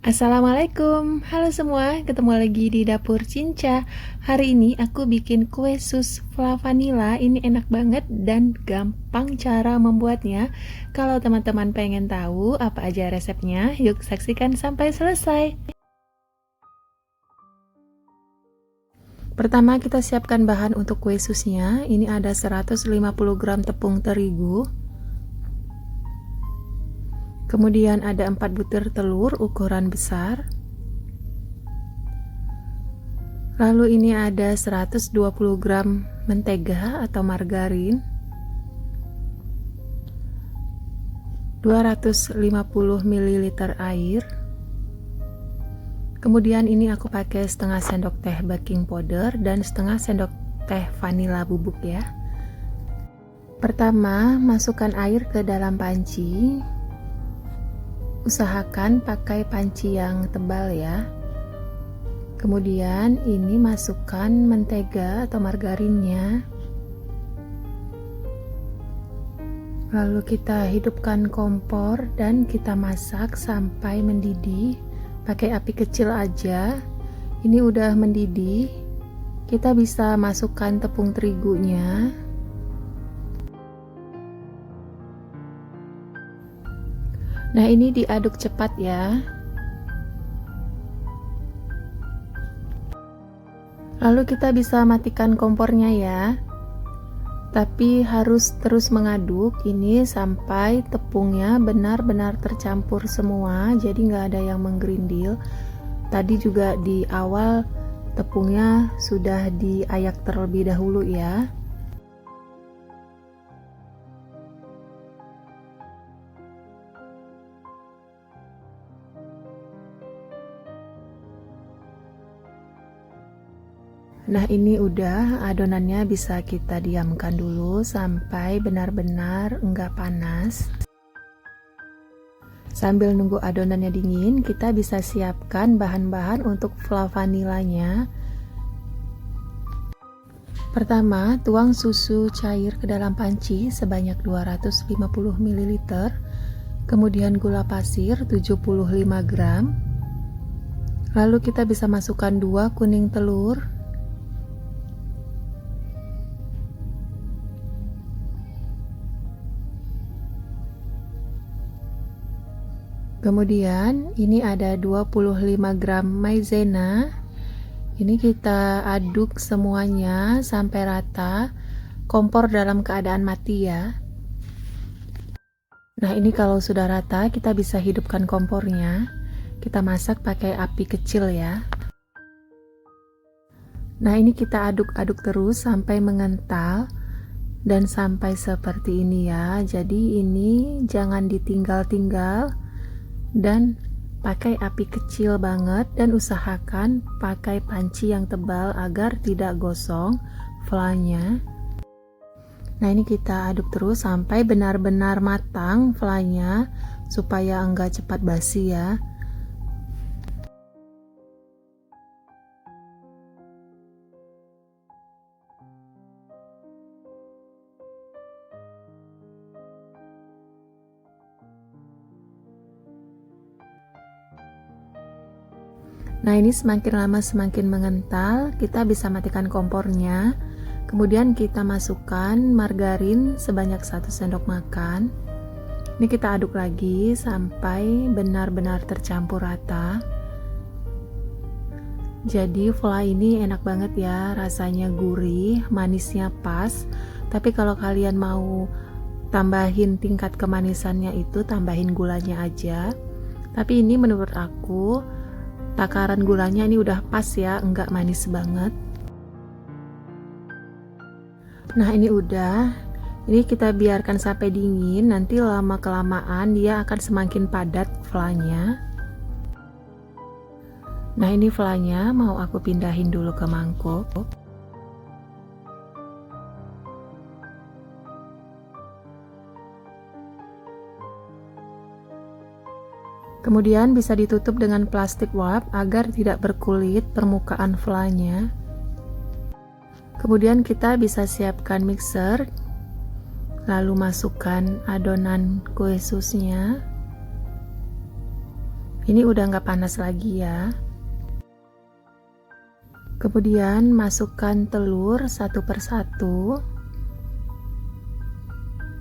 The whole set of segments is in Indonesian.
Assalamualaikum, halo semua, ketemu lagi di Dapur Cinca. Hari ini aku bikin kue sus fla vanila. Ini enak banget dan gampang cara membuatnya. Kalau teman-teman pengen tahu apa aja resepnya, yuk saksikan sampai selesai. Pertama kita siapkan bahan untuk kue susnya. Ini ada 150 gram tepung terigu. Kemudian ada 4 butir telur ukuran besar. Lalu ini ada 120 gram mentega atau margarin. 250 ml air. Kemudian ini aku pakai setengah sendok teh baking powder dan setengah sendok teh vanila bubuk ya. Pertama, masukkan air ke dalam panci. Usahakan pakai panci yang tebal ya. Kemudian ini masukkan mentega atau margarinnya. Lalu kita hidupkan kompor dan kita masak sampai mendidih. Pakai api kecil aja. Ini udah mendidih. Kita bisa masukkan tepung terigunya. Nah, ini diaduk cepat ya. Lalu kita bisa matikan kompornya ya. Tapi harus terus mengaduk ini sampai tepungnya benar-benar tercampur semua, jadi nggak ada yang menggerindil. Tadi juga di awal tepungnya sudah diayak terlebih dahulu ya. Nah, ini udah adonannya, bisa kita diamkan dulu sampai benar-benar enggak panas. Sambil nunggu adonannya dingin, kita bisa siapkan bahan-bahan untuk fla vanilanya. Pertama, tuang susu cair ke dalam panci sebanyak 250 ml. Kemudian gula pasir 75 gram. Lalu kita bisa masukkan 2 kuning telur. Kemudian ini ada 25 gram maizena. Ini kita aduk semuanya sampai rata. Kompor dalam keadaan mati ya. Nah, ini kalau sudah rata kita bisa hidupkan kompornya. Kita masak pakai api kecil ya. Nah, ini kita aduk-aduk terus sampai mengental dan sampai seperti ini ya. Jadi ini jangan ditinggal-tinggal. Dan pakai api kecil banget dan usahakan pakai panci yang tebal agar tidak gosong flanya. Nah, ini kita aduk terus sampai benar-benar matang flanya supaya enggak cepat basi ya. Nah, ini semakin lama semakin mengental, kita bisa matikan kompornya. Kemudian kita masukkan margarin sebanyak 1 sendok makan. Ini kita aduk lagi sampai benar-benar tercampur rata. Jadi fla ini enak banget ya, rasanya gurih, manisnya pas. Tapi kalau kalian mau tambahin tingkat kemanisannya itu, tambahin gulanya aja. Tapi ini menurut aku takaran gulanya ini udah pas ya, enggak manis banget. Nah, ini udah. Ini kita biarkan sampai dingin, nanti lama kelamaan dia akan semakin padat flanya. Nah, ini flanya mau aku pindahin dulu ke mangkuk. Kemudian bisa ditutup dengan plastik wrap agar tidak berkulit permukaan flanya. Kemudian kita bisa siapkan mixer. Lalu masukkan adonan kue susnya. Ini udah nggak panas lagi ya. Kemudian masukkan telur satu persatu.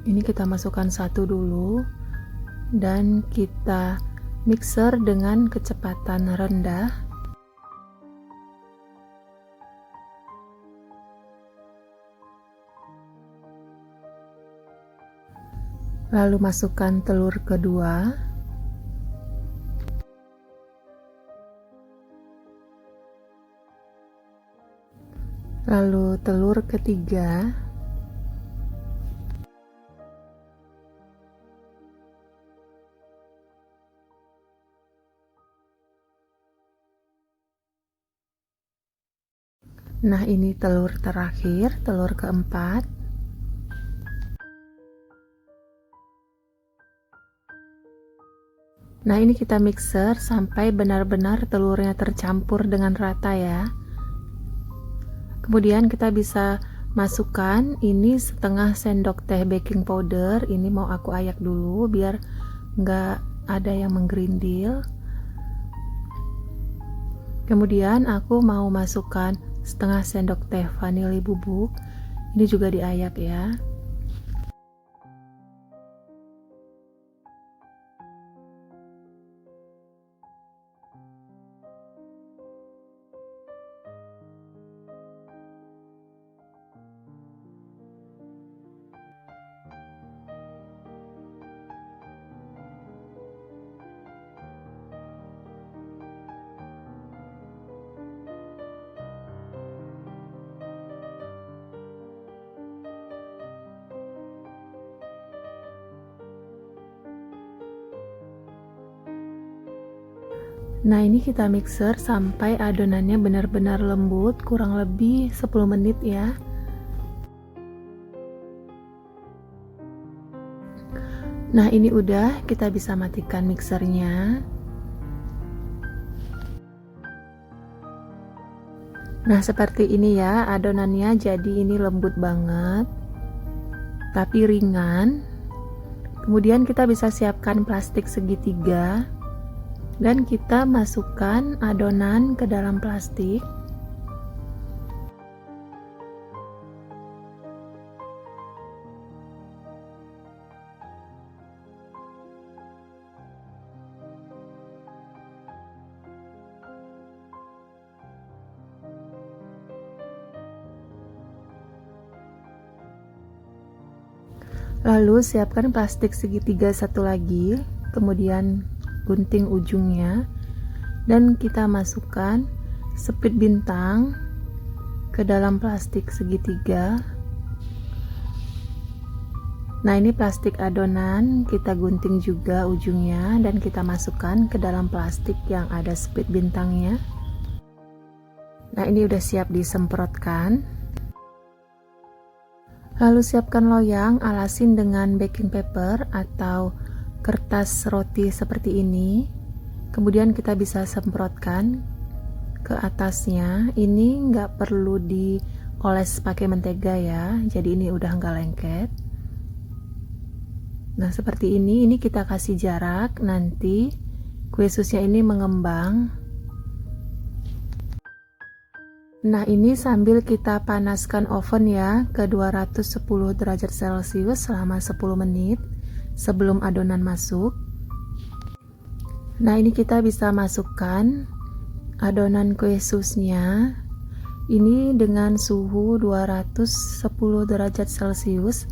Ini kita masukkan satu dulu dan kita mixer dengan kecepatan rendah. Lalu masukkan telur kedua. Lalu telur ketiga. Nah, ini telur terakhir, telur keempat. Nah, ini kita mixer sampai benar-benar telurnya tercampur dengan rata ya. Kemudian kita bisa masukkan ini setengah sendok teh baking powder. Ini mau aku ayak dulu biar nggak ada yang menggerindil. Kemudian aku mau masukkan setengah sendok teh vanili bubuk. Ini juga diayak ya. Nah, ini kita mixer sampai adonannya benar-benar lembut, kurang lebih 10 menit ya. Nah, ini udah, kita bisa matikan mixernya. Nah, seperti ini ya adonannya, jadi ini lembut banget tapi ringan. Kemudian kita bisa siapkan plastik segitiga dan kita masukkan adonan ke dalam plastik. Lalu siapkan plastik segitiga satu lagi, kemudian gunting ujungnya dan kita masukkan spit bintang ke dalam plastik segitiga. Nah, ini plastik adonan kita gunting juga ujungnya dan kita masukkan ke dalam plastik yang ada spit bintangnya. Nah, ini udah siap disemprotkan. Lalu siapkan loyang, alasin dengan baking paper atau kertas roti seperti ini. Kemudian kita bisa semprotkan ke atasnya. Ini nggak perlu dioles pakai mentega ya, jadi ini udah nggak lengket. Nah, seperti ini kita kasih jarak, nanti kue susnya ini mengembang. Nah, ini sambil kita panaskan oven ya ke 210 derajat Celcius selama 10 menit sebelum adonan masuk. Nah, ini kita bisa masukkan adonan kue susnya ini dengan suhu 210 derajat Celcius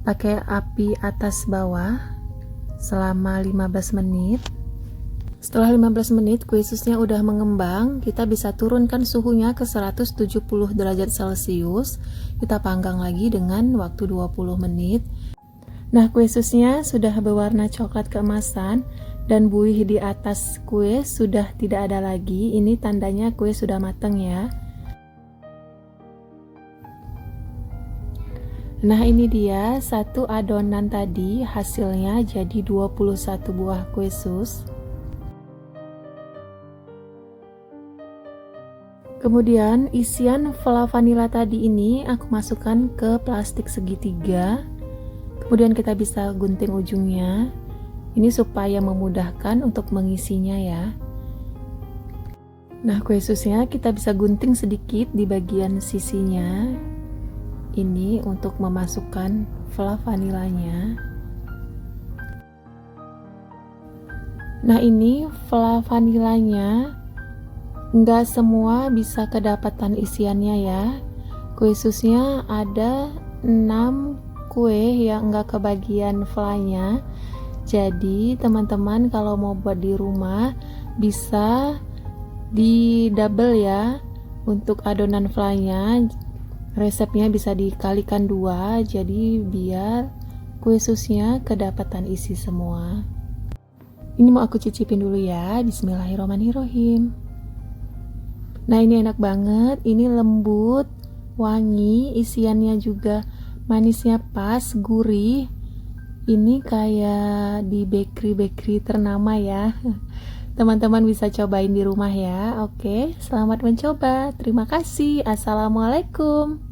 pakai api atas bawah selama 15 menit. Setelah 15 menit kue susnya udah mengembang, kita bisa turunkan suhunya ke 170 derajat Celcius. Kita panggang lagi dengan waktu 20 menit. Nah, kue susnya sudah berwarna coklat keemasan dan buih di atas kue sudah tidak ada lagi. Ini tandanya kue sudah matang ya. Nah, ini dia satu adonan tadi, hasilnya jadi 21 buah kue sus. Kemudian isian vanila tadi ini aku masukkan ke plastik segitiga. Kemudian kita bisa gunting ujungnya Ini supaya memudahkan untuk mengisinya ya. Nah, kue susnya kita bisa gunting sedikit di bagian sisinya. Ini untuk memasukkan fla vanilanya. Nah, ini fla vanilanya nggak semua bisa kedapatan isiannya ya. Kue susnya ada 6 kue yang nggak kebagian flanya. Jadi teman-teman kalau mau buat di rumah bisa di double ya. Untuk adonan flanya resepnya bisa dikalikan 2, jadi biar kue susnya kedapatan isi semua. Ini mau aku cicipin dulu ya. Bismillahirrahmanirrahim. Nah, ini enak banget, ini lembut, wangi, isiannya juga manisnya pas, gurih. Ini kayak di bakery ternama ya. Teman-teman bisa cobain di rumah ya. Oke, selamat mencoba. Terima kasih. Assalamualaikum.